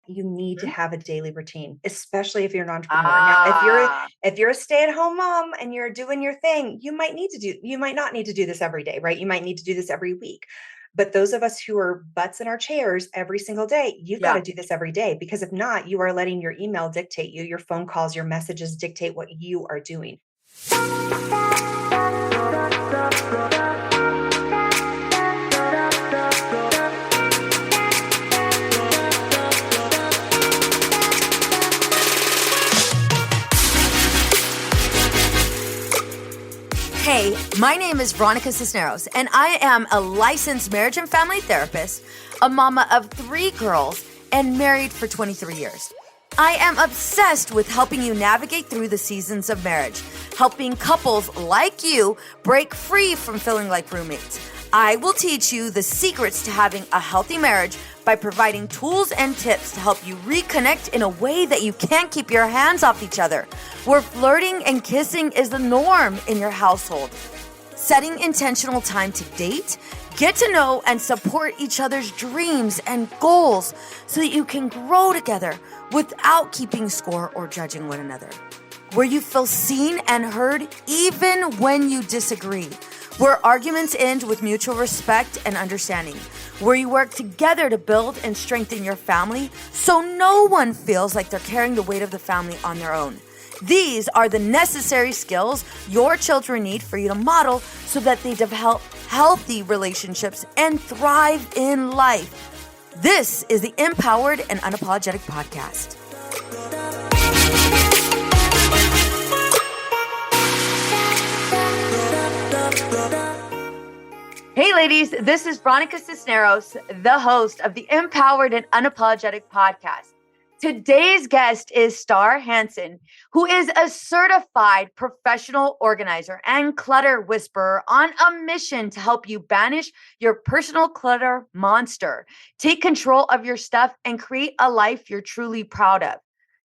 you need to Mhm. have a daily routine, especially if you're an entrepreneur. Now, Ah, if you're a stay-at-home mom and you're doing your thing, you might not need to do this every day, right? You might need to do this every week. But those of us who are butts in our chairs every single day, you've got yeah. to do this every day, because if not, you are letting your email dictate you, your phone calls, your messages dictate what you are doing. Hey, my name is Veronica Cisneros, and I am a licensed marriage and family therapist, a mama of 3 girls, and married for 23 years. I am obsessed with helping you navigate through the seasons of marriage, helping couples like you break free from feeling like roommates. I will teach you the secrets to having a healthy marriage by providing tools and tips to help you reconnect in a way that you can't keep your hands off each other, where flirting and kissing is the norm in your household. Setting intentional time to date, get to know and support each other's dreams and goals so that you can grow together without keeping score or judging one another. Where you feel seen and heard even when you disagree. Where arguments end with mutual respect and understanding. Where you work together to build and strengthen your family so no one feels like they're carrying the weight of the family on their own. These are the necessary skills your children need for you to model so that they develop healthy relationships and thrive in life. This is the Empowered and Unapologetic Podcast. Hey ladies, this is Veronica Cisneros, the host of the Empowered and Unapologetic Podcast. Today's guest is Star Hansen, who is a certified professional organizer and clutter whisperer on a mission to help you banish your personal clutter monster, take control of your stuff, and create a life you're truly proud of.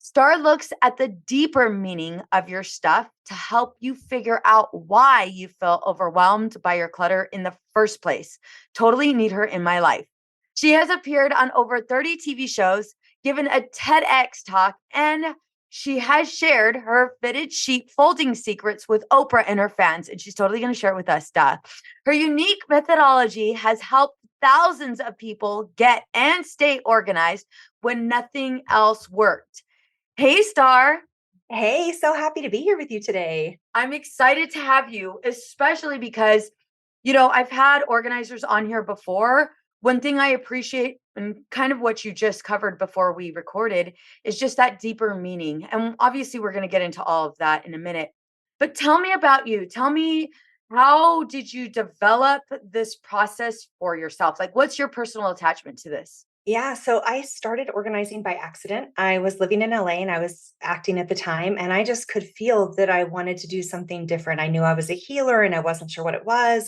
Star looks at the deeper meaning of your stuff to help you figure out why you feel overwhelmed by your clutter in the first place. Totally need her in my life. She has appeared on over 30 TV shows, given a TEDx talk, and she has shared her fitted sheet folding secrets with Oprah and her fans, and she's totally going to share it with us, Duh. Her unique methodology has helped thousands of people get and stay organized when nothing else worked. Hey, Star. Hey, so happy to be here with you today. I'm excited to have you, especially because, I've had organizers on here before. One thing I appreciate, and kind of what you just covered before we recorded, is just that deeper meaning. And obviously, we're going to get into all of that in a minute. But tell me about you. Tell me, how did you develop this process for yourself? Like, what's your personal attachment to this? Yeah, so I started organizing by accident. I was living in LA and I was acting at the time, and I just could feel that I wanted to do something different. I knew I was a healer and I wasn't sure what it was.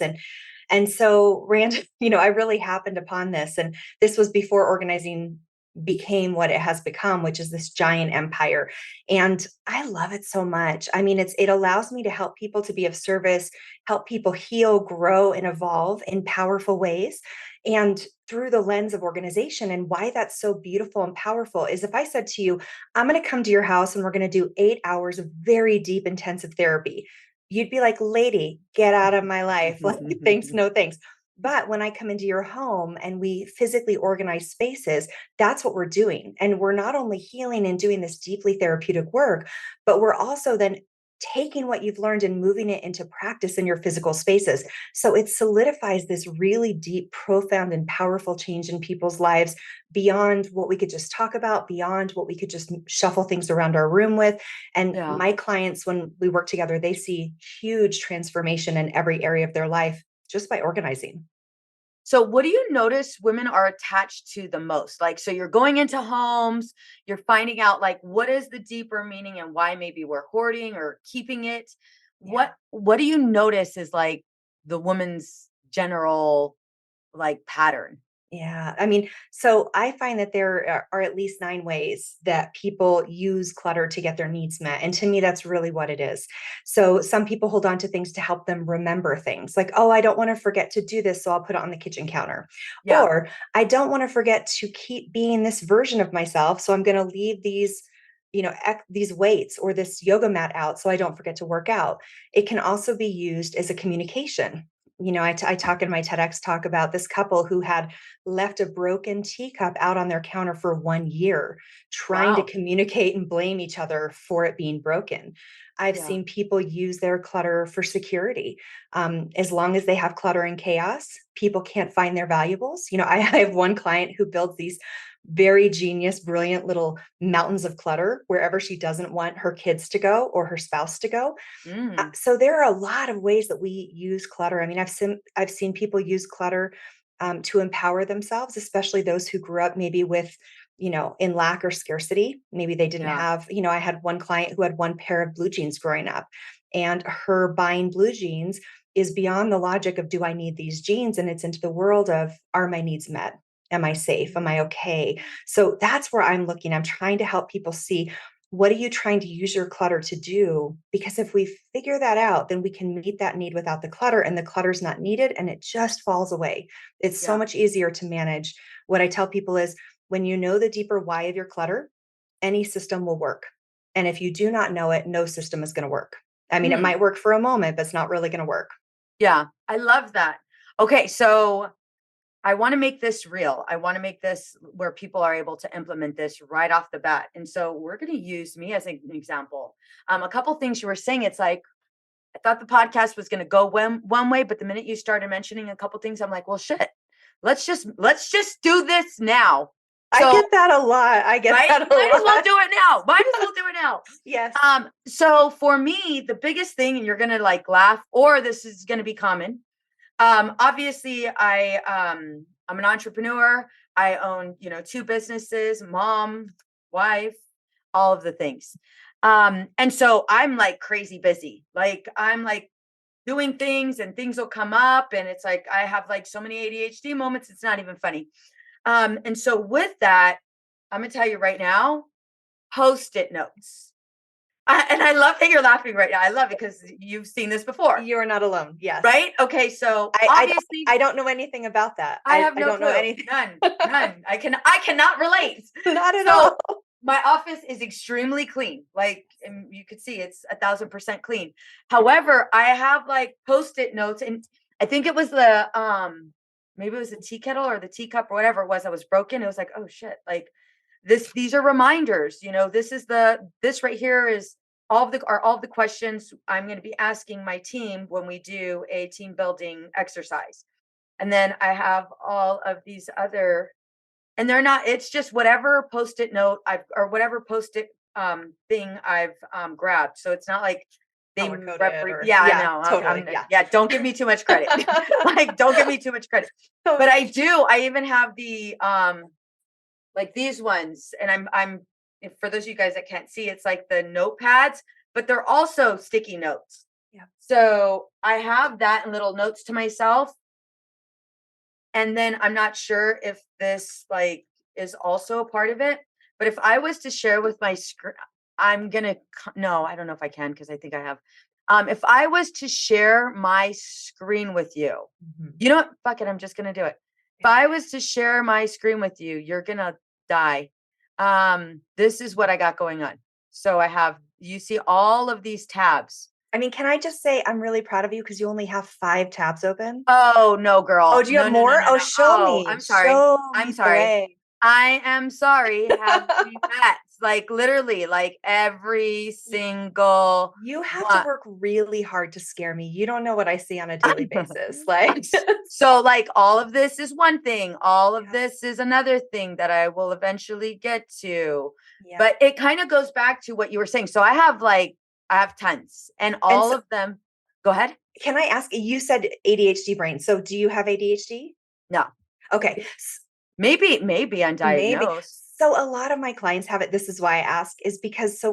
And so random, I really happened upon this. And this was before organizing became what it has become, which is this giant empire. And I love it so much. I mean, it allows me to help people, to be of service, help people heal, grow, and evolve in powerful ways. And through the lens of organization, and why that's so beautiful and powerful is, if I said to you, I'm going to come to your house and we're going to do 8 hours of very deep, intensive therapy, you'd be like, lady, get out of my life. Like, thanks, no thanks. But when I come into your home and we physically organize spaces, that's what we're doing. And we're not only healing and doing this deeply therapeutic work, but we're also then taking what you've learned and moving it into practice in your physical spaces. So it solidifies this really deep, profound, and powerful change in people's lives beyond what we could just talk about, beyond what we could just shuffle things around our room with. And Yeah. my clients, when we work together, they see huge transformation in every area of their life just by organizing. So what do you notice women are attached to the most? Like, so you're going into homes, you're finding out like what is the deeper meaning and why maybe we're hoarding or keeping it. Yeah. What do you notice is like the woman's general like pattern? Yeah. I mean, so I find that there are at least 9 ways that people use clutter to get their needs met. And to me, that's really what it is. So some people hold on to things to help them remember things like, oh, I don't want to forget to do this. So I'll put it on the kitchen counter. Yeah. Or I don't want to forget to keep being this version of myself. So I'm going to leave these, these weights or this yoga mat out so I don't forget to work out. It can also be used as a communication. I talk in my TEDx talk about this couple who had left a broken teacup out on their counter for 1 year, trying to Wow. communicate and blame each other for it being broken. I've Yeah. seen people use their clutter for security. As long as they have clutter and chaos, people can't find their valuables. I have one client who builds these very genius, brilliant little mountains of clutter wherever she doesn't want her kids to go or her spouse to go. Mm. So there are a lot of ways that we use clutter. I mean, I've seen people use clutter to empower themselves, especially those who grew up maybe with, in lack or scarcity. Maybe they didn't Yeah. have. I had one client who had one pair of blue jeans growing up, and her buying blue jeans is beyond the logic of, do I need these jeans? And it's into the world of, are my needs met? Am I safe? Am I okay? So that's where I'm looking. I'm trying to help people see, what are you trying to use your clutter to do? Because if we figure that out, then we can meet that need without the clutter, and the clutter's not needed and it just falls away. It's so Yeah. much easier to manage. What I tell people is, when you know the deeper why of your clutter, any system will work. And if you do not know it, no system is going to work. I mean, it Mm. might work for a moment, but it's not really going to work. Yeah. I love that. Okay. So I want to make this real. I want to make this where people are able to implement this right off the bat. And so we're going to use me as an example. A couple things you were saying, it's like, I thought the podcast was going to go one way, but the minute you started mentioning a couple things, I'm like, well, shit, let's just do this now. I So, get that a lot. I get right, that a might as well lot. do it now. Might as well do it now. Yes. So for me, the biggest thing, and you're gonna like laugh, or this is gonna be common. Obviously, I'm an entrepreneur. I own, 2 businesses, mom, wife, all of the things. And so I'm like crazy busy. Like I'm like doing things and things will come up and it's like I have like so many ADHD moments, it's not even funny. And so with that, I'm gonna tell you right now, post-it notes. And I love that you're laughing right now. I love it because you've seen this before, You are not alone. Yes. right? Okay, so I, I don't obviously I don't know anything about that. I I, have I no don't know clue. anything. None, none. I cannot relate. Not at So all. my office is extremely clean. Like you could see it's 1,000% clean. However, I have like post-it notes and I think it was the maybe it was the tea kettle or the teacup or whatever it was that was broken. It was like, oh shit, like these are reminders, this right here is all of the questions I'm going to be asking my team when we do a team building exercise. And then I have all of these other, and they're not, it's just whatever post-it note I've, or whatever post-it thing I've grabbed. So it's not like they Color coded represent, or yeah, I yeah, know. totally. Yeah. Yeah, don't give me too much credit. Like, don't give me too much credit. But Totally. I even have the like these ones, and for those of you guys that can't see, it's like the notepads, but they're also sticky notes. Yeah. So I have that in little notes to myself. And then I'm not sure if this like is also a part of it, but if I was to share with my screen, no, I don't know if I can because I think I have. If I was to share my screen with you, Mhm. you know what? Fuck it, I'm just gonna do it. If Yeah. I was to share my screen with you, you're gonna die. This is what I got going on. So you see all of these tabs. I mean, can I just say I'm really proud of you because you only have 5 tabs open? Oh, no, Oh, girl. do you have No, no, no, more? no, Oh, no. show Oh, me. I'm sorry. Show I'm me the sorry. way. I am sorry. Have you bet? Like literally, like every single You have to one. work really hard to scare me. You don't know what I see on a daily basis. Like, So, like, all of this is one thing, all of yeah, this is another thing that I will eventually get to. yeah. But it kind of goes back to what you were saying. So, I have tons, and And all so, of them. Go ahead. can I ask, you said ADHD brain. So do you have ADHD? No, Okay. maybe Maybe. undiagnosed. So a lot of my clients have it. This is why I ask, is because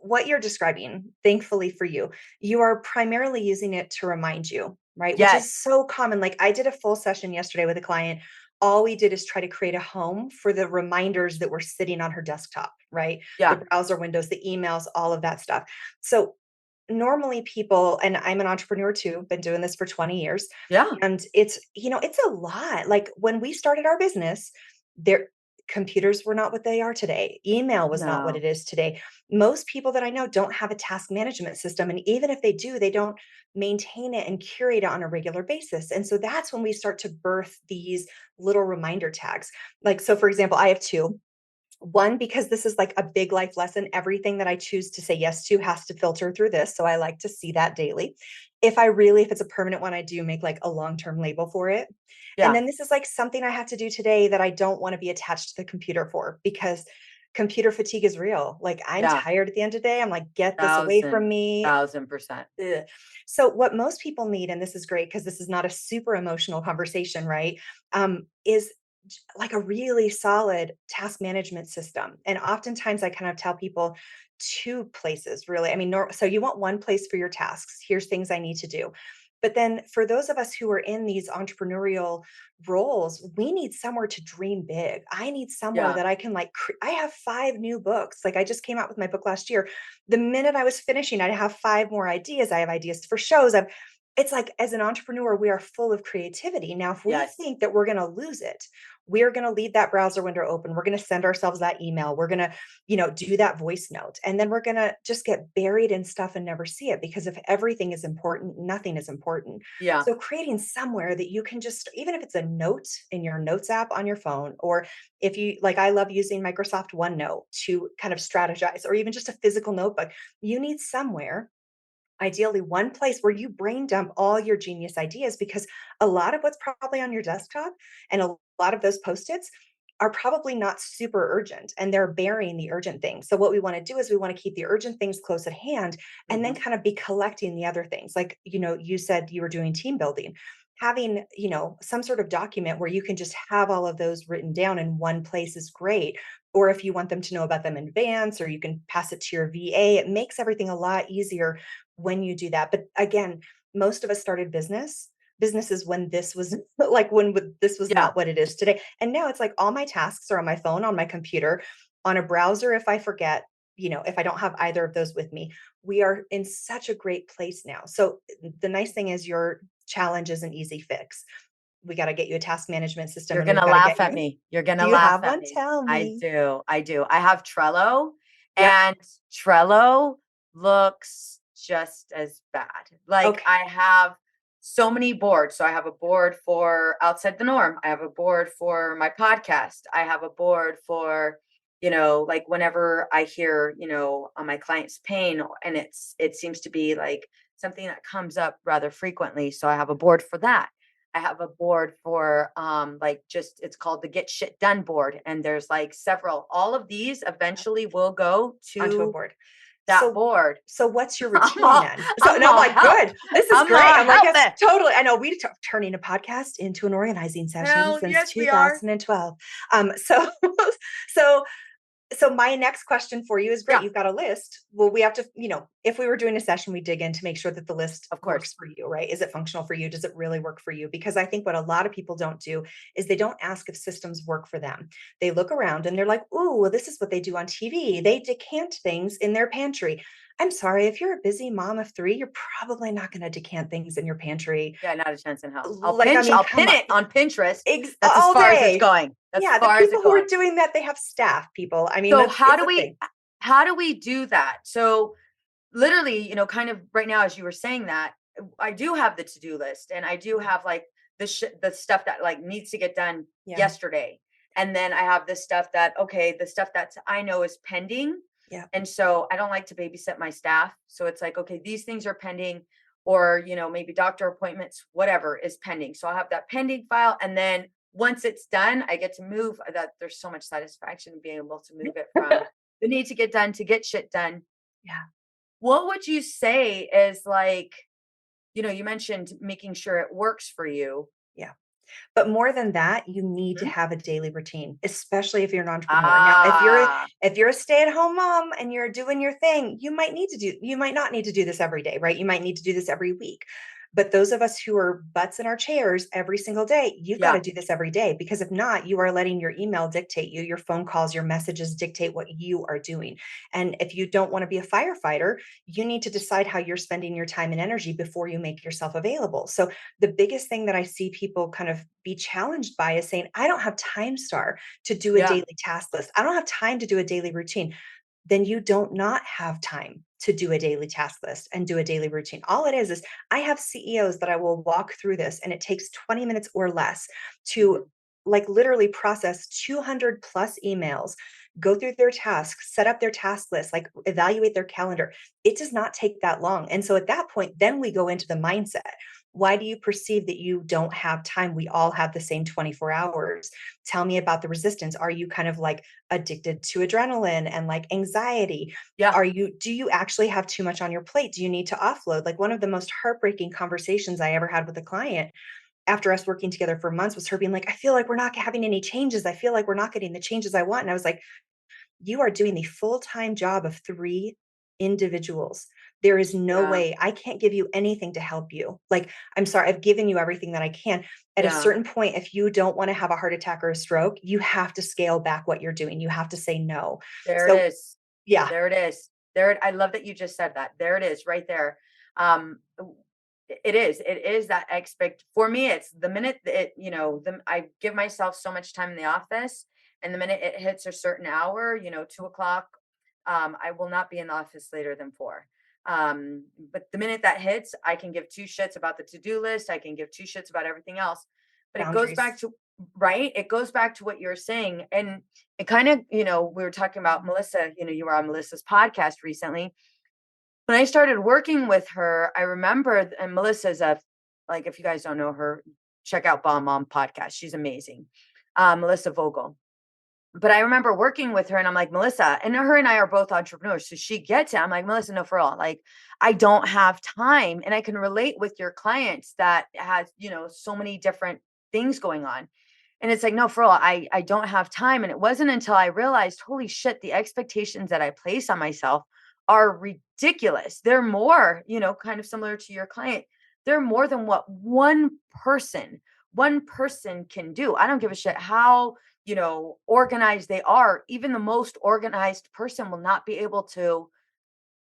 what you're describing, thankfully for you, you are primarily using it to remind you, right? Which is Yes. so common. Like I did a full session yesterday with a client all we did is try to create a home for the reminders that were sitting on her desktop, right? The Yeah. browser windows, the emails, all of that stuff. So normally people, and I'm an entrepreneur too, been doing this for 20 years, Yeah. and it's a lot. Like when we started our business, there computers were not what they are today. Email was not what No. it is today. Most people that I know don't have a task management system, and even if they do, they don't maintain it and curate it on a regular basis. And so that's when we start to birth these little reminder tags. Like, so for example, I have two. One, because this is like a big life lesson. Everything that I choose to say yes to has to filter through this. So I like to see that daily. If it's a permanent one, I do make like a long term label for it. And Yeah. then this is like something I have to do today that I don't want to be attached to the computer for, because computer fatigue is real. Like I'm Yeah. tired at the end of the day. I'm like, get this away from me. 1000%. Ugh. So what most people need, and this is great because this is not a super emotional conversation, right? Is like a really solid task management system. And oftentimes I kind of tell people two places really. I mean, so you want one place for your tasks. Here's things I need to do. But then for those of us who are in these entrepreneurial roles, we need somewhere to dream big. I need somewhere Yeah. that I can like, I have 5 new books. Like I just came out with my book last year. The minute I was finishing, I have 5 more ideas. I have ideas for shows. It's like as an entrepreneur, we are full of creativity. Now, if we Yes. think that we're going to lose it, we're going to leave that browser window open. We're going to send ourselves that email. We're going to, do that voice note. And then we're going to just get buried in stuff and never see it, because if everything is important, nothing is important. Yeah. So creating somewhere that you can just, even if it's a note in your notes app on your phone, or if you like, I love using Microsoft OneNote to kind of strategize, or even just a physical notebook. You need somewhere, ideally one place where you brain dump all your genius ideas, because a lot of what's probably on your desktop and a lot of those post-its are probably not super urgent, and they're burying the urgent things. So what we want to do is we want to keep the urgent things close at hand, and then Hmm. kind of be collecting the other things. Like, you said you were doing team building. Having, some sort of document where you can just have all of those written down in one place is great. Or if you want them to know about them in advance, or you can pass it to your VA, it makes everything a lot easier when you do that. But again, most of us started businesses when this was like this was Yeah. not what it is today. And now it's like all my tasks are on my phone, on my computer, on a browser. If I forget, if I don't have either of those with me, we are in such a great place now. So the nice thing is your challenge is an easy fix. We got to get you a task management system, You're and we've gonna got to laugh get at you. me. You're gonna Do you laugh have at one? me. Tell I me. do. I do. I have Trello, Yep. and Trello looks just as bad. Like Okay. I have so many boards. So I have a board for Outside the Norm. I have a board for my podcast. I have a board for, like whenever I hear, on my client's pain, and it seems to be like something that comes up rather frequently. So I have a board for that. I have a board for like just it's called the Get Shit Done board. And there's like several. All of these eventually will go Onto a to board. that So board. so what's your I'm routine all then? So, and I'm I'm all like, help. good. This is I'm great. all I'm like, help yes, it. totally. I know turning a podcast into an organizing session Hell since yes, we are. 2012. So so so my next question for you is, great, Yeah, you've got a list. Well, we have to, if we were doing a session, we dig in to make sure that the list of works course. for you, right? Is it functional for you? Does it really work for you? Because I think what a lot of people don't do is they don't ask if systems work for them. They look around and they're like, ooh, well, this is what they do on TV. They decant things in their pantry. I'm sorry, if you're a busy mom of 3, you're probably not going to decant things in your pantry. Yeah, not a chance in hell. Like, I mean, I'll come pin on, it on Pinterest. That's as all far as it's day. going. That's Yeah, the far as people it's who are going. doing that, they have staff, people. I mean, So it's a thing. how do we do that? So literally, kind of right now as you were saying that, I do have the to-do list, and I do have like the stuff that like needs to get done Yeah. yesterday. And then I have this stuff that okay, the stuff that I know is pending. Yeah. And so I don't like to babysit my staff. So it's like, okay, these things are pending, or maybe doctor appointments, whatever is pending. So I'll have that pending file, and then once it's done, I get to move that. There's so much satisfaction in being able to move it from the need to get done to get shit done. Yeah. What would you say is like, you mentioned making sure it works for you. Yeah. But more than that, you need to Mhm. have a daily routine, especially if you're an entrepreneur. Now, Ah, if you're a stay-at-home mom and you're doing your thing, you might not need to do this every day, right? You might need to do this every week. But those of us who are butts in our chairs every single day, you've got to Yeah. do this every day, because if not, you are letting your email dictate you, your phone calls, your messages dictate what you are doing. And if you don't want to be a firefighter, you need to decide how you're spending your time and energy before you make yourself available. So the biggest thing that I see people kind of be challenged by is saying, I don't have time, Star, to do a Yeah. daily task list. I don't have time to do a daily routine. Then you don't not have time to do a daily task list and do a daily routine. All it is I have CEOs that I will walk through this, and it takes 20 minutes or less Hmm. to like literally process 200 plus emails, go through their tasks, set up their task list, like evaluate their calendar. It does not take that long. And so at that point, then we go into the mindset. Why do you perceive that you don't have time? We all have the same 24 hours. Tell me about the resistance. Are you kind of like addicted to adrenaline and like anxiety? Yeah. Do you actually have too much on your plate? Do you need to offload? Like one of the most heartbreaking conversations I ever had with a client after us working together for months was her being like, I feel like we're not having any changes. I feel like we're not getting the changes I want. And I was like, you are doing the full-time job of 3 individuals. There is no Yeah. way I can't give you anything to help you. Like, I'm sorry, I've given you everything that I can. At a Yeah. certain point, if you don't want to have a heart attack or a stroke, you have to scale back what you're doing. You have to say no. There it So, is. yeah, There it is. I love that you just said that. There it is right there. It is. It is that expect for me, it's the minute I give myself so much time in the office, and the minute it hits a certain hour, 2 o'clock, I will not be in the office later than 4. But the minute that hits, I can give two shits about the to-do list. I can give two shits about everything else. But it goes back boundaries. to right. It goes back to what you're saying. And it kind of, we were talking about Melissa, you were on Melissa's podcast recently. When I started working with her, I remember, and Melissa's like, if you guys don't know her, check out Bomb Mom podcast. She's amazing. Melissa Vogel. But I remember working with her and I'm like, Melissa, and her and I are both entrepreneurs. So she gets it. I'm like, Melissa, no, for all, like, I don't have time. And I can relate with your clients that has, so many different things going on. And it's like, no, for all, I don't have time. And it wasn't until I realized, holy shit, the expectations that I place on myself are ridiculous. They're more, kind of similar to your client. They're more than what one person can do. I don't give a shit how, organized they are. Even the most organized person will not be able to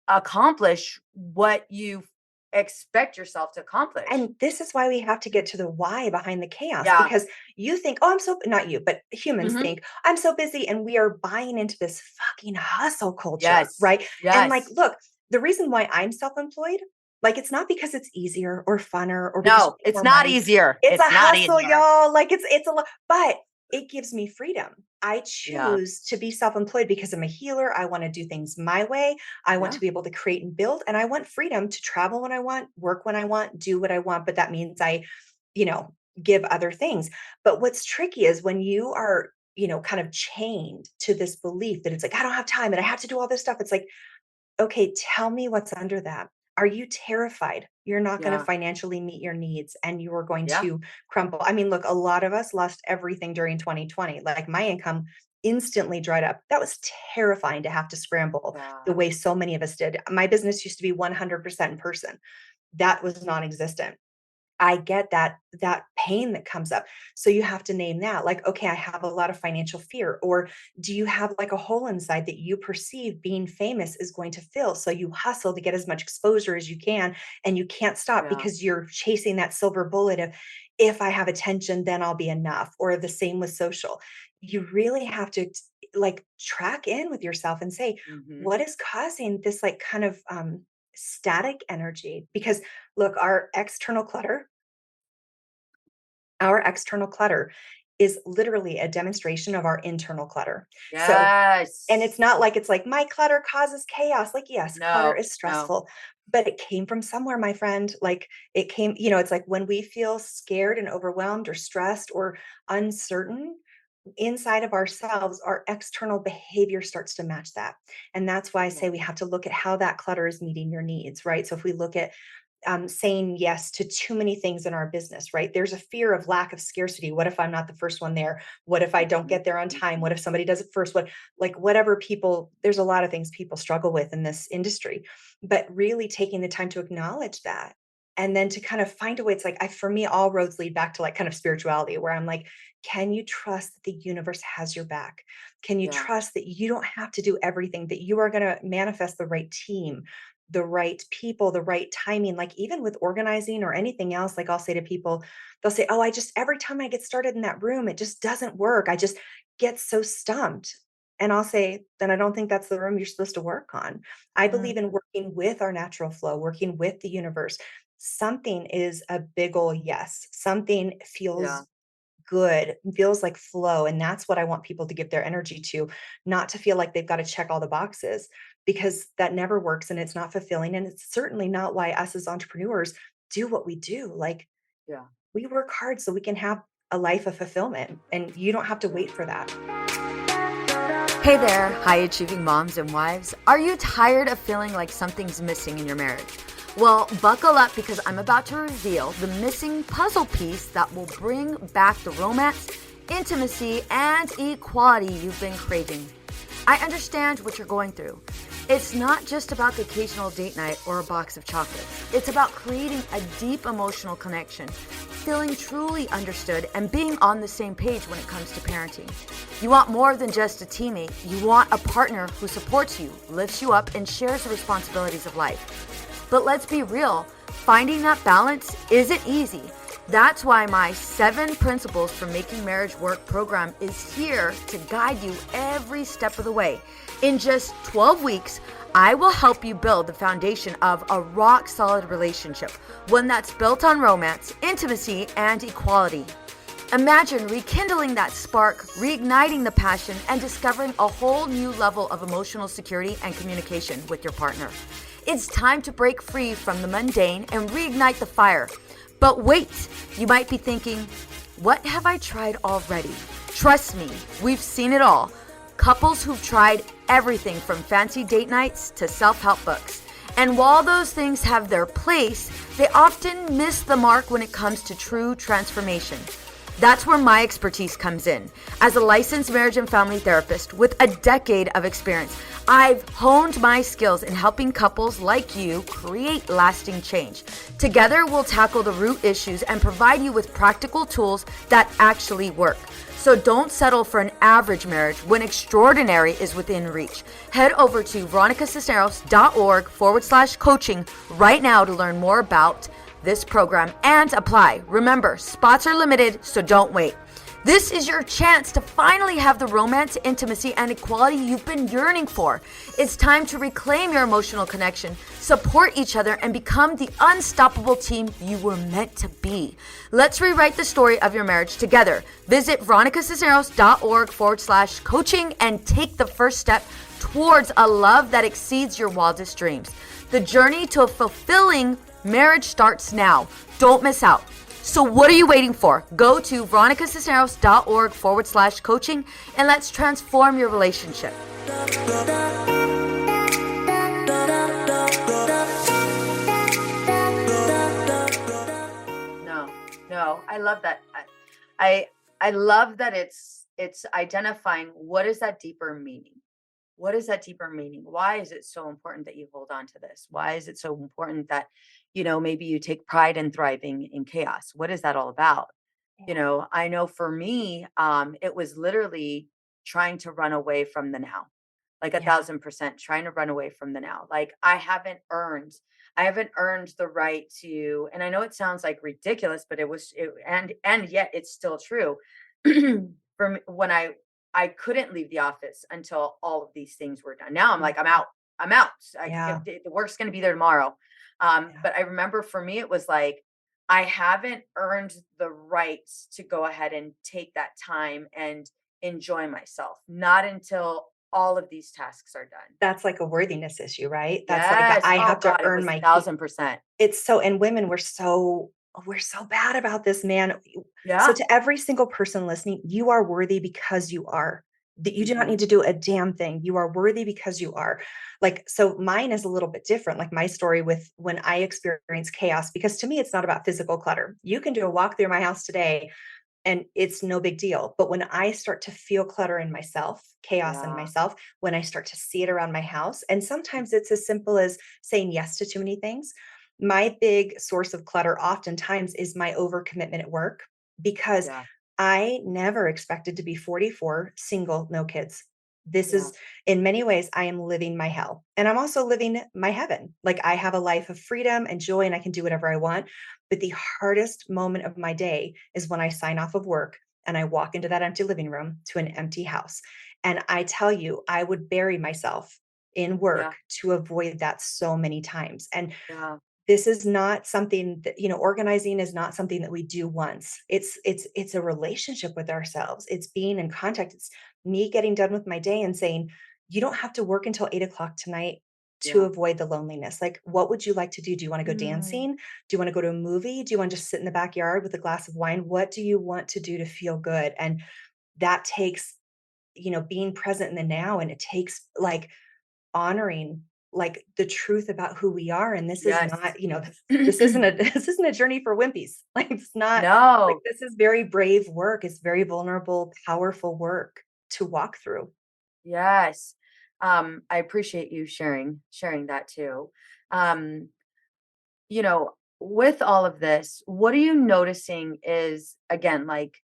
accomplish what you expect yourself to accomplish. And this is why we have to get to the why behind the chaos, Yeah. because you think, oh, I'm so, not you, but humans Hmm. think, I'm so busy. And we are buying into this fucking hustle culture, Yes. right? And like, Yes. look, the reason why I'm self employed, like, it's not because it's easier or funner or because you No, make it's more not money. easier. It's a It's not hustle, easier. y'all. Like, it's a lot, but it gives me freedom. I Yeah. choose to be self employed because I'm a healer. I want to do things my way. I want to Yeah. be able to create and build, and I want freedom to travel when I want, work when I want, do what I want. But that means I, you know, give other things. But what's tricky is when you are, kind of chained to this belief that it's like, I don't have time and I have to do all this stuff. It's like, okay, tell me what's under that. Are you terrified you're not going to Yeah. financially meet your needs and you are going Yeah. to crumble? I mean, look, a lot of us lost everything during 2020. Like my income instantly dried up. That was terrifying to have to scramble the Yeah. way so many of us did. My business used to be 100% in person. That was non-existent. I get that pain that comes up. So you have to name that. Like, okay, I have a lot of financial fear. Or do you have like a hole inside that you perceive being famous is going to fill? So you hustle to get as much exposure as you can, and you can't stop Yeah. because you're chasing that silver bullet of, if I have attention, then I'll be enough. Or the same with social. You really have to like track in with yourself and say, Hmm. what is causing this like kind of static energy? Because look, our external clutter is literally a demonstration of our internal clutter. So, and it's Yes. not like it's like my clutter causes chaos. Like, yes, clutter No. is No. stressful, but it came from somewhere, my friend. Like, it came, it's like when we feel scared and overwhelmed or stressed or uncertain inside of ourselves, our external behavior starts to match that. And that's why I Yeah. say we have to look at how that clutter is meeting your needs, right? So if we look at saying yes to too many things in our business, right? There's a fear of lack of scarcity. What if I'm not the first one there? What if I don't Mhm. get there on time? Mhm. What if somebody does it first? What, like, whatever people, there's a lot of things people struggle with in this industry, but really taking the time to acknowledge that And then to kind of find a way, it's like, for me, all roads lead back to like kind of spirituality, where I'm like, can you trust that the universe has your back? Can you Yeah. trust that you don't have to do everything, that you are going to manifest the right team, the right people, the right timing? Like, even with organizing or anything else, like I'll say to people, they'll say, oh, I just, every time I get started in that room, it just doesn't work. I just get so stumped. And I'll say, then I don't think that's the room you're supposed to work on. I believe Mm, in working with our natural flow, working with the universe. Something is a big ol' yes. Something yeah. feels good, feels like flow, and that's what I want people to give their energy to, not to feel like they've gotta check all the boxes, because that never works and it's not fulfilling, and it's certainly not why us as entrepreneurs do what we do. Like, Yeah. we work hard so we can have a life of fulfillment, and you don't have to Yeah. wait for that. Hey there, high achieving moms and wives. Are you tired of feeling like something's missing in your marriage? Well, buckle up because I'm about to reveal the missing puzzle piece that will bring back the romance, intimacy, and equality you've been craving. I understand what you're going through. It's not just about the occasional date night or a box of chocolates. It's about creating a deep emotional connection, feeling truly understood, and being on the same page when it comes to parenting. You want more than just a teammate. You want a partner who supports you, lifts you up, and shares the responsibilities of life. But let's be real, finding that balance isn't easy. That's why my 7 Principles for Making Marriage Work program is here to guide you every step of the way. In just 12 weeks, I will help you build the foundation of a rock-solid relationship, one that's built on romance, intimacy, and equality. Imagine rekindling that spark, reigniting the passion, and discovering a whole new level of emotional security and communication with your partner. It's time to break free from the mundane and reignite the fire. But wait, you might be thinking, what have I tried already? Trust me, we've seen it all. Couples who've tried everything from fancy date nights to self-help books. And while those things have their place, they often miss the mark when it comes to true transformation. That's where my expertise comes in. As a licensed marriage and family therapist with a decade of experience, I've honed my skills in helping couples like you create lasting change. Together, we'll tackle the root issues and provide you with practical tools that actually work. So don't settle for an average marriage when extraordinary is within reach. Head over to veronicacisneros.org/coaching right now to learn more about this program and apply. Remember, spots are limited, so don't wait. This is your chance to finally have the romance, intimacy, and equality you've been yearning for. It's time to reclaim your emotional connection, support each other, and become the unstoppable team you were meant to be. Let's rewrite the story of your marriage together. Visit veronicacisneros.org/coaching and take the first step towards a love that exceeds your wildest dreams. The journey to a fulfilling marriage starts now. Don't miss out. So what are you waiting for? Go to veronicacisneros.org/coaching and let's transform your relationship. No, I love that. I love that it's identifying what is that deeper meaning. What is that deeper meaning? Why is it so important that you hold on to this? Why is it so important that, maybe you take pride in thriving in chaos? What is that all about? Yeah. I know for me, it was literally trying to run away from the now, like a Yeah. 1000% trying to run away from the now. Like I haven't earned the right to, and I know it sounds like ridiculous, but and yet it's still true. For me, when I couldn't leave the office until all of these things were done. Now I'm like, I'm Mhm. out. I'm out. Yeah. The work's going to be there tomorrow. Yeah. But I remember for me, it was like, I haven't earned the right to go ahead and take that time and enjoy myself, not until all of these tasks are done. That's like a worthiness issue, right? That's like, Yes. I Oh have to God, it earn was my keep. 1000%. It's so, and women, we're so bad about this, man. So Yeah. to every single person listening, you are worthy because you are. That you do not Hmm. need to do a damn thing. You are worthy because you are. Like, so mine is a little bit different. Like my story with when I experience chaos, because to me, it's not about physical clutter. You can do a walk through my house today and it's no big deal. But when I start to feel clutter in myself, chaos in Yeah. myself, when I start to see it around my house, and sometimes it's as simple as saying yes to too many things. my big source of clutter oftentimes is my overcommitment at work because Yeah. I never expected to be 44, single, no kids. This Yeah. is, in many ways, I am living my hell. And I'm also living my heaven. Like I have a life of freedom and joy and I can do whatever I want. But the hardest moment of my day is when I sign off of work and I walk into that empty living room to an empty house. And I tell you, I would bury myself in Yeah. work to avoid that so many times. And Yeah. this is not something that, organizing is not something that we do once. It's a relationship with ourselves. It's being in contact. It's me getting done with my day and saying, you don't have to work until 8 o'clock tonight to Yeah. avoid the loneliness. Like, what would you like to do? Do you want to go Mm. dancing? Do you want to go to a movie? Do you want to just sit in the backyard with a glass of wine? What do you want to do to feel good? And that takes, being present in the now. And it takes like honoring, like, the truth about who we are, and this is Yes. not, this isn't a this isn't a journey for wimpies. Like, it's not like, No. this is very brave work. It's very vulnerable, powerful work to walk through. Yes. I appreciate you sharing that too. Um, with all of this, what are you noticing is again like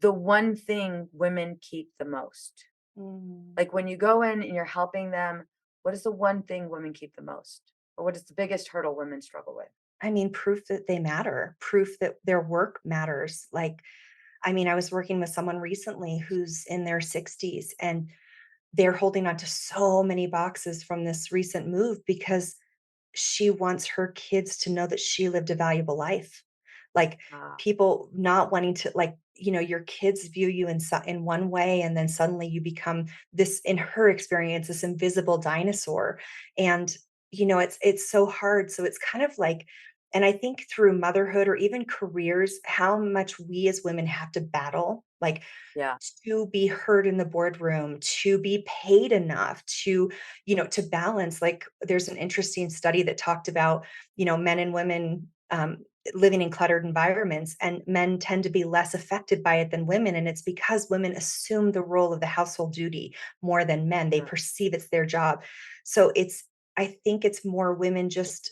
the one thing women keep the most? Mm. Like when you go in and you're helping them, what is the one thing women keep the most? Or what is the biggest hurdle women struggle with? I mean, proof that they matter, proof that their work matters. Like, I mean, I was working with someone recently who's in their 60s, and they're holding on to so many boxes from this recent move because she wants her kids to know that she lived a valuable life. Like, Ah, people not wanting to, like, your kids view you in one way, and then suddenly you become this, in her experience, this invisible dinosaur. And, it's so hard. So it's kind of like, and I think through motherhood or even careers, how much we as women have to battle, like, yeah, to be heard in the boardroom, to be paid enough, to balance. Like, there's an interesting study that talked about, men and women living in cluttered environments, and men tend to be less affected by it than women. And it's because women assume the role of the household duty more than men. They yeah, perceive it's their job. So I think it's more women just,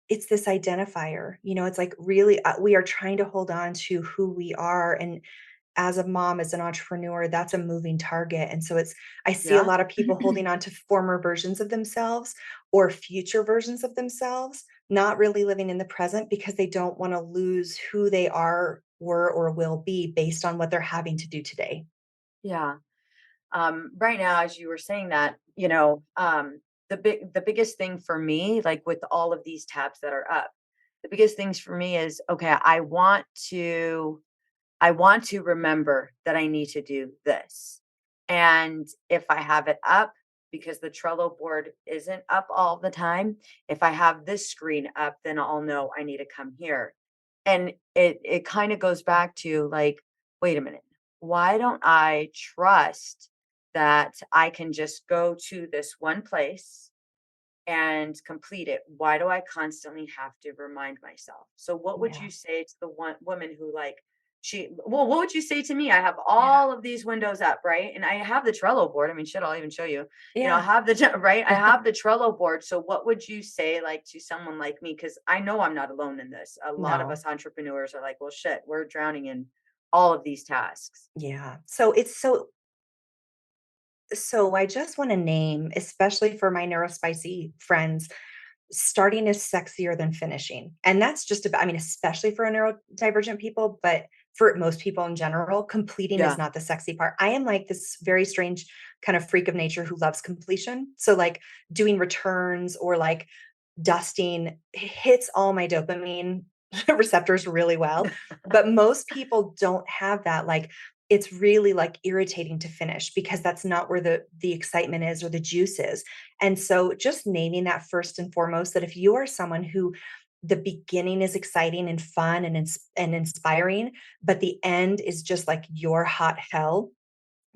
it's this identifier, it's like, really, we are trying to hold on to who we are. And as a mom, as an entrepreneur, that's a moving target. And so I see a yeah, lot of people holding on to former versions of themselves or future versions of themselves, not really living in the present because they don't want to lose who they are, were, or will be based on what they're having to do today. yeah. Right now, as you were saying that, the biggest thing for me, like with all of these tabs that are up, the biggest things for me is okay, I want to remember that I need to do this. And if I have it up, because the Trello board isn't up all the time, if I have this screen up, then I'll know I need to come here. And it kind of goes back to like, wait a minute, why don't I trust that I can just go to this one place and complete it? Why do I constantly have to remind myself? So what would Yeah. you say to the one woman who like what would you say to me? I have Yeah. all of these windows up, right? And I have the Trello board. I mean, shit, I'll even show you. I Yeah. have the right. I have the Trello board. So what would you say like to someone like me? Because I know I'm not alone in this. A lot of No. us entrepreneurs are like, well, shit, we're drowning in all of these tasks. Yeah. So I just want to name, especially for my neurospicy friends, starting is sexier than finishing. And that's just about, I mean, especially for neurodivergent people, but for most people in general, completing is Yeah. not the sexy part. I am like this very strange kind of freak of nature who loves completion. So, like, doing returns or like dusting hits all my dopamine receptors really well. But most people don't have that. Like, it's really like irritating to finish because that's not where the excitement is or the juice is. And so just naming that first and foremost, that if you are someone who the beginning is exciting and fun and inspiring, but the end is just like your hot hell,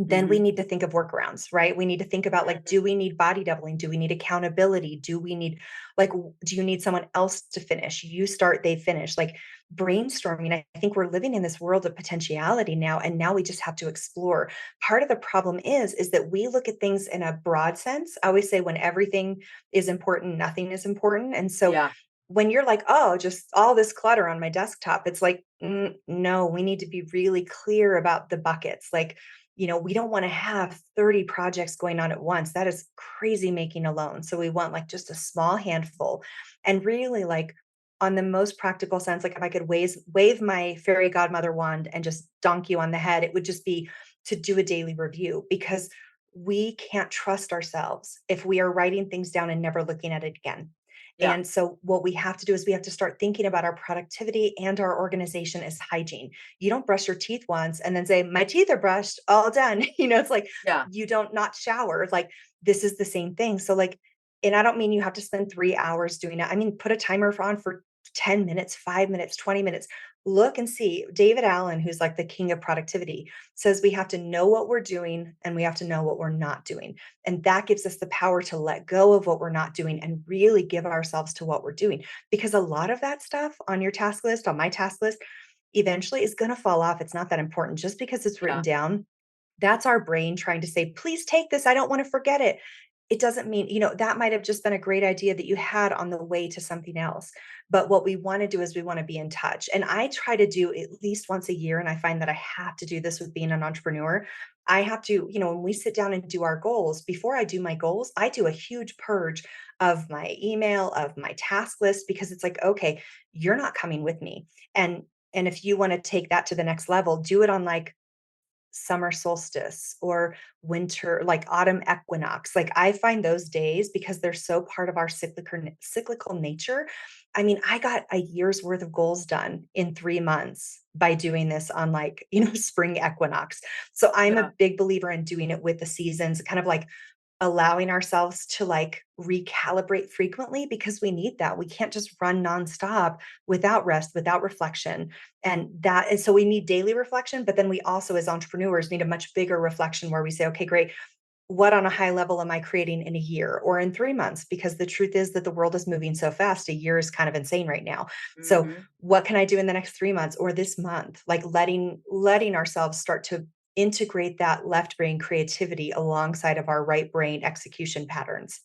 then we Mhm. need to think of workarounds, right? We need to think about like, Mhm. do we need body doubling? Do we need accountability? Do we need like, do you need someone else to finish? You start, they finish. Like brainstorming. I think we're living in this world of potentiality now, and now we just have to explore. Part of the problem is that we look at things in a broad sense. I always say when everything is important, nothing is important. And so Yeah. when you're like, oh, just all this clutter on my desktop, it's like, no, we need to be really clear about the buckets. Like, we don't want to have 30 projects going on at once. That is crazy making alone. So we want like just a small handful. And really, like, on the most practical sense, like if I could wave my fairy godmother wand and just donk you on the head, it would just be to do a daily review, because we can't trust ourselves if we are writing things down and never looking at it again. Yeah. And so what we have to do is we have to start thinking about our productivity and our organization as hygiene. You don't brush your teeth once and then say, my teeth are brushed, all done. It's like Yeah. you don't not shower. Like this is the same thing. So like, and I don't mean you have to spend 3 hours doing it. I mean, put a timer on for 10 minutes, 5 minutes, 20 minutes. Look and see. David Allen, who's like the king of productivity, says we have to know what we're doing and we have to know what we're not doing. And that gives us the power to let go of what we're not doing and really give ourselves to what we're doing. Because a lot of that stuff on your task list, on my task list, eventually is going to fall off. It's not that important just because it's written Yeah. down. That's our brain trying to say, please take this. I don't want to forget it. It doesn't mean, that might have just been a great idea that you had on the way to something else. But what we want to do is we want to be in touch. And I try to do at least once a year. And I find that I have to do this with being an entrepreneur. I have to, when we sit down and do our goals, before I do my goals, I do a huge purge of my email, of my task list, because it's like, okay, you're not coming with me. And if you want to take that to the next level, do it on like summer solstice or winter, like autumn equinox. Like I find those days, because they're so part of our cyclical nature. I mean, I got a year's worth of goals done in 3 months by doing this on like, spring equinox. So I'm a Yeah. big believer in doing it with the seasons, kind of like allowing ourselves to like recalibrate frequently, because we need that. We can't just run nonstop without rest, without reflection. And that is, so we need daily reflection, but then we also as entrepreneurs need a much bigger reflection where we say, okay, great. What on a high level am I creating in a year or in 3 months? Because the truth is that the world is moving so fast. A year is kind of insane right now. So Mhm. what can I do in the next 3 months or this month? Like letting ourselves start to integrate that left brain creativity alongside of our right brain execution patterns.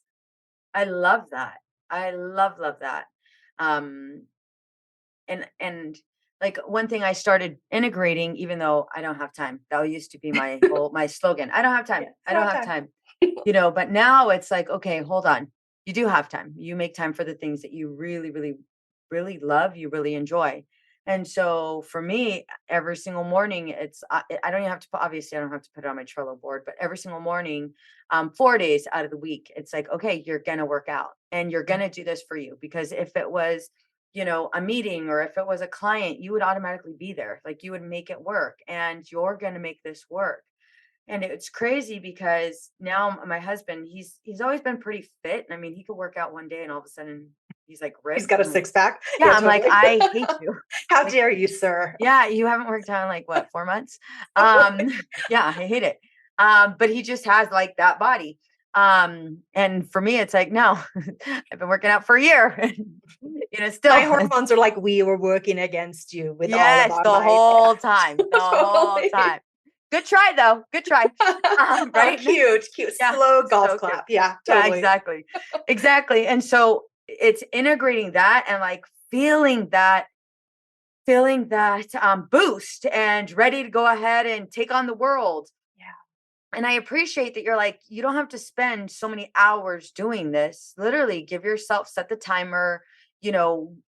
I love that. I love that. Um, and like one thing I started integrating, even though I don't have time. That used to be my slogan. I don't have time. Yeah, it's I don't not have time. time. But now it's like, okay, hold on. You do have time. You make time for the things that you really, really, really love, you really enjoy. And so for me, every single morning, I don't even have to put, obviously I don't have to put it on my Trello board, but every single morning, 4 days out of the week, it's like, okay, you're gonna work out and you're Yeah. gonna do this for you. Because if it was, a meeting or if it was a client, you would automatically be there. Like you would make it work and you're gonna make this work. And it's crazy because now my husband, he's always been pretty fit. I mean, he could work out one day and all of a sudden he's like He's ripped. got a I'm like, six pack. yeah, Yeah, I'm like, totally. I hate you. How Like, dare you, sir? yeah, you haven't worked out in like what, 4 months? Yeah, I hate it. But he just has like that body. And for me, it's like, no, I've been working out for a year. My Still, hormones are like, we were working against you with all of yes, our the might. whole time, the whole Totally. time. Good try though. Good try. Oh, Right? cute, cute. Yeah, Slow golf so cute. clap. Yeah, Yeah, totally. exactly. Exactly. And so it's integrating that and like feeling that boost and ready to go ahead and take on the world. Yeah. And I appreciate that you're like, you don't have to spend so many hours doing this. Literally give yourself, set the timer.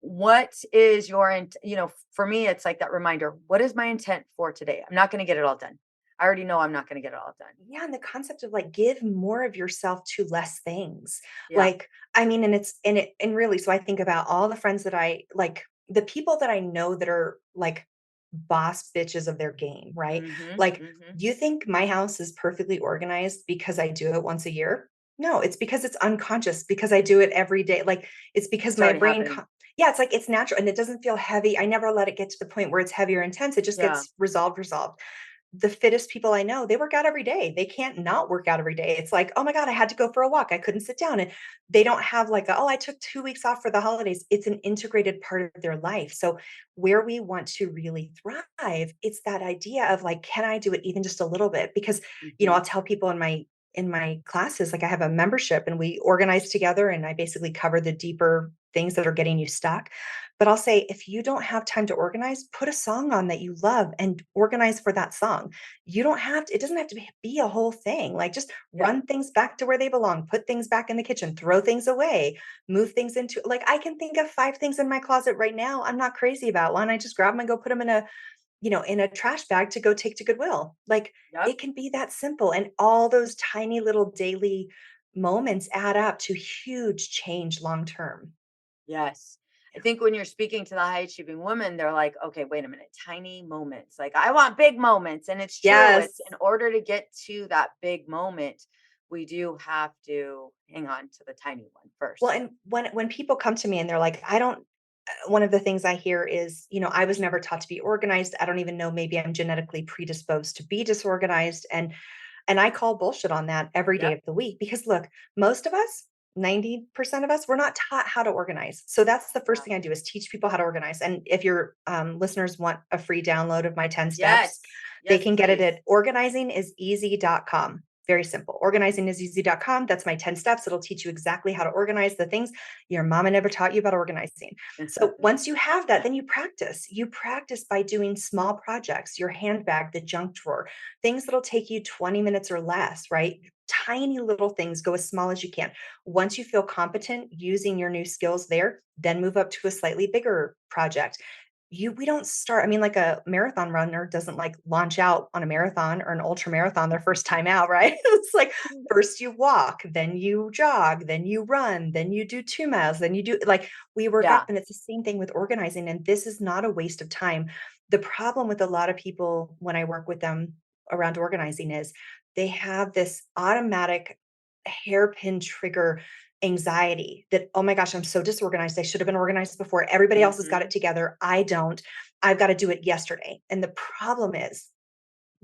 What is for me, it's like that reminder. What is my intent for today? I'm not going to get it all done. I already know I'm not going to get it all done. Yeah, and the concept of like give more of yourself to less things. Yeah. Like, I mean, and really, so I think about all the friends that I like, the people that I know that are like boss bitches of their game, right? Mhm. Like, Mhm. you think my house is perfectly organized because I do it once a year? No, it's because it's unconscious, because I do it every day. Like, it's because It's my already brain, happening. yeah, it's like it's natural and it doesn't feel heavy. I never let it get to the point where it's heavy or intense. It just Yeah. gets resolved. the fittest people I know, they work out every day. They can't not work out every day. It's like, "Oh my god, I had to go for a walk. I couldn't sit down." And they don't have like, "Oh, I took 2 weeks off for the holidays." It's an integrated part of their life. So where we want to really thrive, it's that idea of like, can I do it even just a little bit? Because, Mhm. I'll tell people in my classes, like I have a membership and we organize together and I basically cover the deeper things that are getting you stuck. But I'll say, if you don't have time to organize, put a song on that you love and organize for that song. You don't have to, it doesn't have to be a whole thing. Like just Yeah. run things back to where they belong, put things back in the kitchen, throw things away, move things into, like I can think of 5 things in my closet right now. I'm not crazy about one. I just grab them and go put them in a trash bag to go take to Goodwill. Like Yep. it can be that simple. And all those tiny little daily moments add up to huge change long term. Yes. I think when you're speaking to the high achieving woman, they're like, okay, wait a minute, tiny moments. Like, I want big moments. And it's true. Yes. It's in order to get to that big moment, we do have to hang on to the tiny one Well, first. and when people come to me and they're like, I don't one of the things I hear is, I was never taught to be organized. I don't even know, maybe I'm genetically predisposed to be disorganized. And I call bullshit on that every day Yep. of the week because look, most of us, 90% of us, we're not taught how to organize. So that's the first Yeah. thing I do is teach people how to organize. And if your listeners want a free download of my 10 steps, Yes. they Yes, can get it please. at organizingiseasy.com. Very simple. Organizingiseasy.com. That's my 10 steps. It'll teach you exactly how to organize the things your mama never taught you about organizing. So once you have that, then you practice. You practice by doing small projects, your handbag, the junk drawer, things that'll take you 20 minutes or less, right? Tiny little things, go as small as you can. Once you feel competent using your new skills there, then move up to a slightly bigger project. We don't start, I mean, like a marathon runner doesn't like launch out on a marathon or an ultra marathon their first time out, right? It's like first you walk, then you jog, then you run, then you do 2 miles, then you do like we work up, Yeah. and it's the same thing with organizing. And this is not a waste of time. The problem with a lot of people when I work with them around organizing is they have this automatic hairpin trigger anxiety that, oh my gosh, I'm so disorganized. I should have been organized before. Everybody else has got Hmm. it together. I don't. I've got to do it yesterday. And the problem is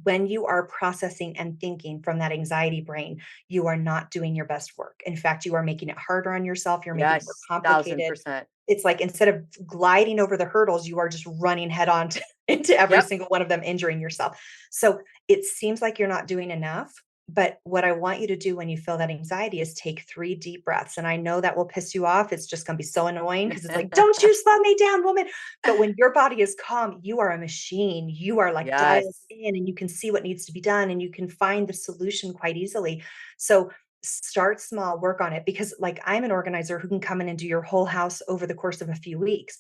when you are processing and thinking from that anxiety brain, you are not doing your best work. In fact, you are making it harder on yourself. You're making it more Yes. Thousand complicated. percent. It's like instead of gliding over the hurdles, you are just running head on into every Yep. single one of them, injuring yourself. So it seems like you're not doing enough. But what I want you to do when you feel that anxiety is take 3 deep breaths. And I know that will piss you off. It's just going to be so annoying because it's like, don't you slow me down, woman. But when your body is calm, you are a machine. You are like dialed Yes. in and you can see what needs to be done and you can find the solution quite easily. So start small, work on it because like I'm an organizer who can come in and do your whole house over the course of a few weeks.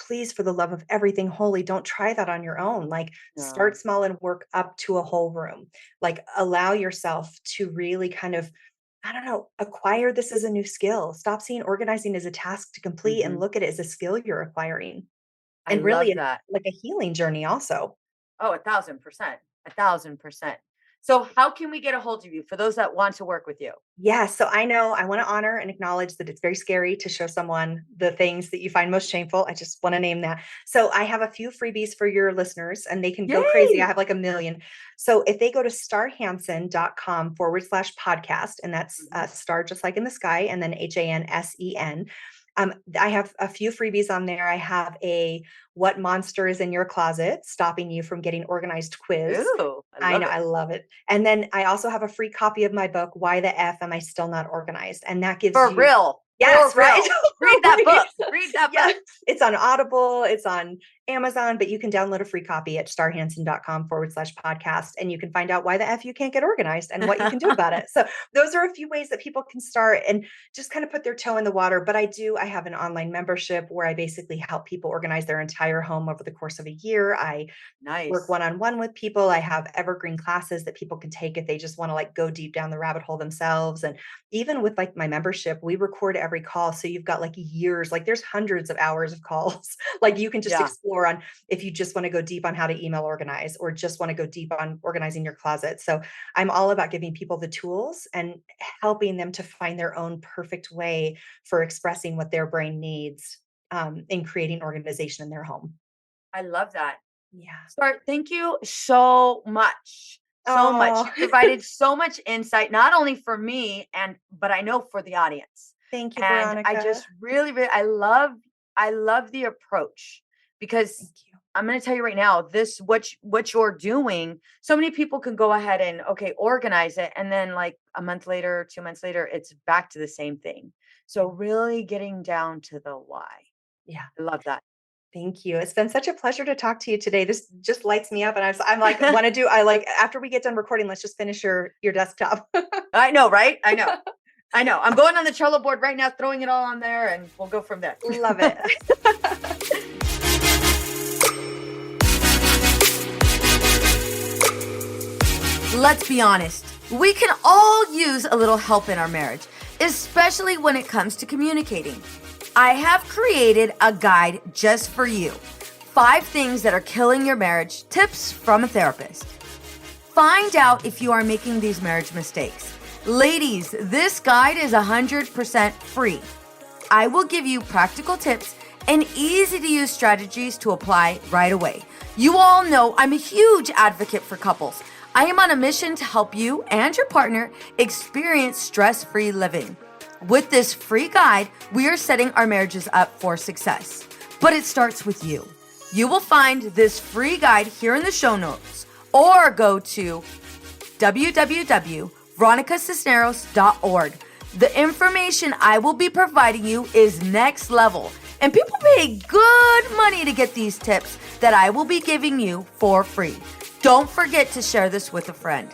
Please, for the love of everything holy, don't try that on your own. Like start No, small and work up to a whole room. Like allow yourself to really kind of, I don't know, acquire this as a new skill. Stop seeing organizing as a task to complete and hmm, look at it as a skill you're acquiring. I And really, love it's that. like a healing journey also. Oh, 1,000%. 1,000%. So, how can we get a hold of you for those that want to work with you? Yeah, so I know I wanna honor and acknowledge that it's very scary to show someone the things that you find most shameful. I just wanna name that. So I have a few freebies for your listeners, and they can go crazy. I Yay! have like a million. So if they go to starhansen.com/podcast, and that's, Mhm. star just like in the sky, and then Hansen, I have a few freebies on there. I have a "What monster is in your closet? Stopping you from getting organized" quiz. Ooh, I I love know, it. I love it. And then I also have a free copy of my book, "Why the F Am I Still Not Organized?" And that gives For you real. For yes, right? real. Read that Right. book. Read that Yeah, book. it's on Audible, it's on Amazon, but you can download a free copy at starhansen.com/podcast, and you can find out why the F you can't get organized and what you can do about it. So those are a few ways that people can start and just kind of put their toe in the water. But I have an online membership where I basically help people organize their entire home over the course of a year. I work Nice. one-on-one with people. I have evergreen classes that people can take if they just want to like go deep down the rabbit hole themselves. And even with like my membership, we record every call. So you've got like years, like there's hundreds of hours of calls. Like you can just Yeah, explore on if you just want to go deep on how to email organize or just want to go deep on organizing your closet. So I'm all about giving people the tools and helping them to find their own perfect way for expressing what their brain needs in creating organization in their home. I love that. Yeah. Thank you so much. So much. Oh, You provided so much insight, not only for me but I know for the audience. thank you, And I Veronica. just really, really I love the approach because Thank you. I'm going to tell you right now, what you're doing, so many people can go ahead and okay, organize it, and then like a month later, 2 months later, it's back to the same thing. So Yeah. really getting down to the why. Yeah. I love that. Thank you. It's been such a pleasure to talk to you today. This just lights me up, and I'm like, want to do. I like after we get done recording, let's just finish your desktop. I know, right? I know. I know. I'm going on the Trello board right now, throwing it all on there, and we'll go from there. Love it. Let's be honest. We can all use a little help in our marriage, especially when it comes to communicating. I have created a guide just for you. 5 things that are killing your marriage, tips from a therapist. Find out if you are making these marriage mistakes. Ladies, this guide is 100% free. I will give you practical tips and easy to use strategies to apply right away. You all know I'm a huge advocate for couples. I am on a mission to help you and your partner experience stress-free living. With this free guide, we are setting our marriages up for success. But it starts with you. You will find this free guide here in the show notes or go to www.veronicacisneros.org. The information I will be providing you is next level, and people pay good money to get these tips that I will be giving you for free. Don't forget to share this with a friend.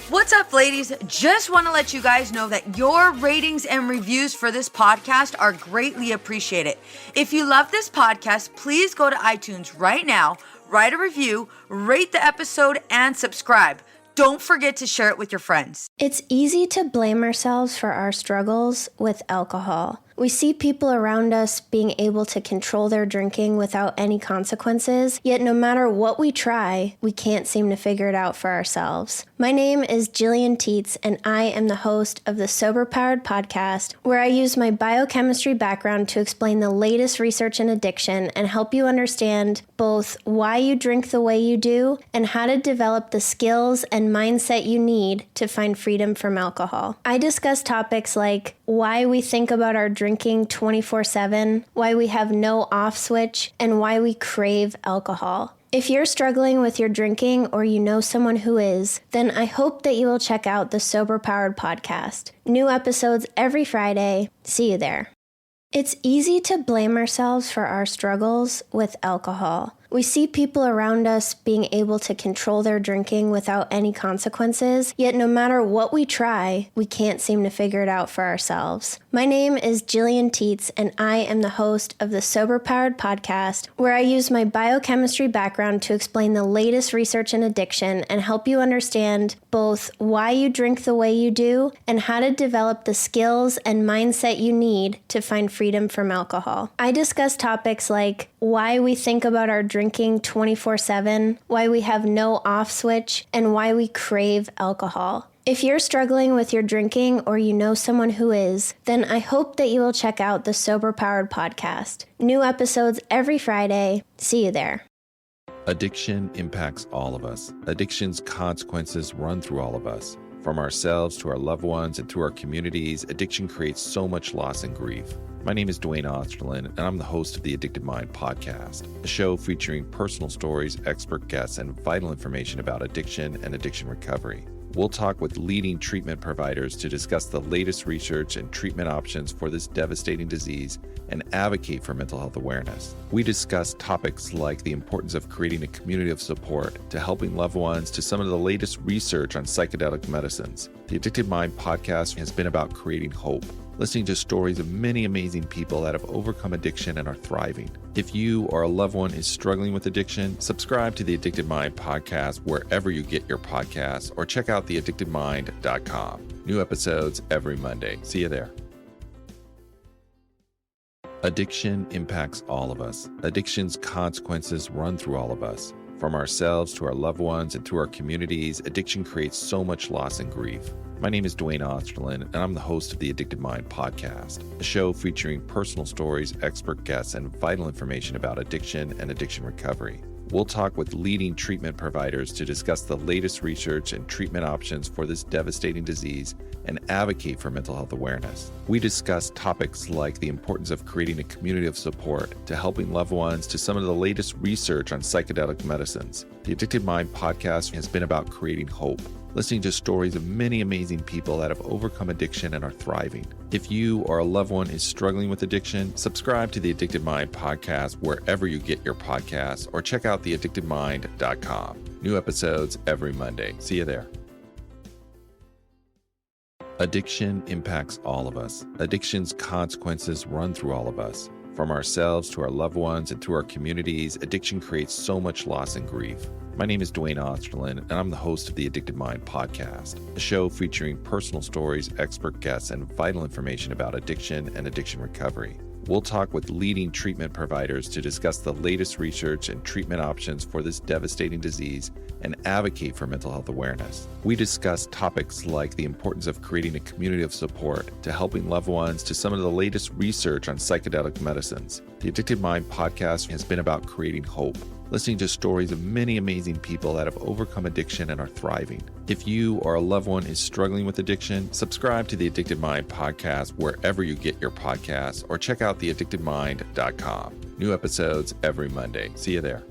What's up, ladies? Just want to let you guys know that your ratings and reviews for this podcast are greatly appreciated. If you love this podcast, please go to iTunes right now, write a review, rate the episode, and subscribe. Don't forget to share it with your friends. It's easy to blame ourselves for our struggles with alcohol. We see people around us being able to control their drinking without any consequences, yet no matter what we try, we can't seem to figure it out for ourselves. My name is Jillian Teets, and I am the host of the Sober Powered podcast, where I use my biochemistry background to explain the latest research in addiction and help you understand both why you drink the way you do and how to develop the skills and mindset you need to find freedom from alcohol. I discuss topics like why we think about our drinking 24/7, why we have no off switch, and why we crave alcohol. If you're struggling with your drinking or you know someone who is, then I hope that you will check out the Sober Powered podcast. New episodes every Friday. See you there. It's easy to blame ourselves for our struggles with alcohol. We see people around us being able to control their drinking without any consequences, yet no matter what we try, we can't seem to figure it out for ourselves. My name is Jillian Teets, and I am the host of the Sober Powered podcast, where I use my biochemistry background to explain the latest research in addiction and help you understand both why you drink the way you do and how to develop the skills and mindset you need to find freedom from alcohol. I discuss topics like why we think about our drinking 24/7, why we have no off switch, and why we crave alcohol. If you're struggling with your drinking or you know someone who is, then I hope that you will check out the Sober Powered podcast. New episodes every Friday. See you there. Addiction impacts all of us. Addiction's consequences run through all of us. From ourselves to our loved ones and through our communities, addiction creates so much loss and grief. My name is Dwayne Osterlin, and I'm the host of the Addicted Mind podcast, a show featuring personal stories, expert guests, and vital information about addiction and addiction recovery. We'll talk with leading treatment providers to discuss the latest research and treatment options for this devastating disease and advocate for mental health awareness. We discuss topics like the importance of creating a community of support to helping loved ones to some of the latest research on psychedelic medicines. The Addicted Mind podcast has been about creating hope, listening to stories of many amazing people that have overcome addiction and are thriving. If you or a loved one is struggling with addiction, subscribe to the Addicted Mind podcast wherever you get your podcasts or check out theaddictedmind.com. New episodes every Monday. See you there. Addiction impacts all of us. Addiction's consequences run through all of us. From ourselves to our loved ones and through our communities, addiction creates so much loss and grief. My name is Dwayne Osterlin, and I'm the host of the Addicted Mind podcast, a show featuring personal stories, expert guests, and vital information about addiction and addiction recovery. We'll talk with leading treatment providers to discuss the latest research and treatment options for this devastating disease and advocate for mental health awareness. We discuss topics like the importance of creating a community of support to helping loved ones to some of the latest research on psychedelic medicines. The Addicted Mind podcast has been about creating hope, listening to stories of many amazing people that have overcome addiction and are thriving. If you or a loved one is struggling with addiction, subscribe to the Addicted Mind podcast wherever you get your podcasts or check out theaddictedmind.com. New episodes every Monday. See you there. Addiction impacts all of us. Addiction's consequences run through all of us. From ourselves to our loved ones and through our communities, addiction creates so much loss and grief. My name is Dwayne Osterlin, and I'm the host of the Addicted Mind podcast, a show featuring personal stories, expert guests, and vital information about addiction and addiction recovery. We'll talk with leading treatment providers to discuss the latest research and treatment options for this devastating disease and advocate for mental health awareness. We discuss topics like the importance of creating a community of support to helping loved ones to some of the latest research on psychedelic medicines. The Addicted Mind podcast has been about creating hope, listening to stories of many amazing people that have overcome addiction and are thriving. If you or a loved one is struggling with addiction, subscribe to the Addicted Mind podcast wherever you get your podcasts or check out theaddictedmind.com. New episodes every Monday. See you there.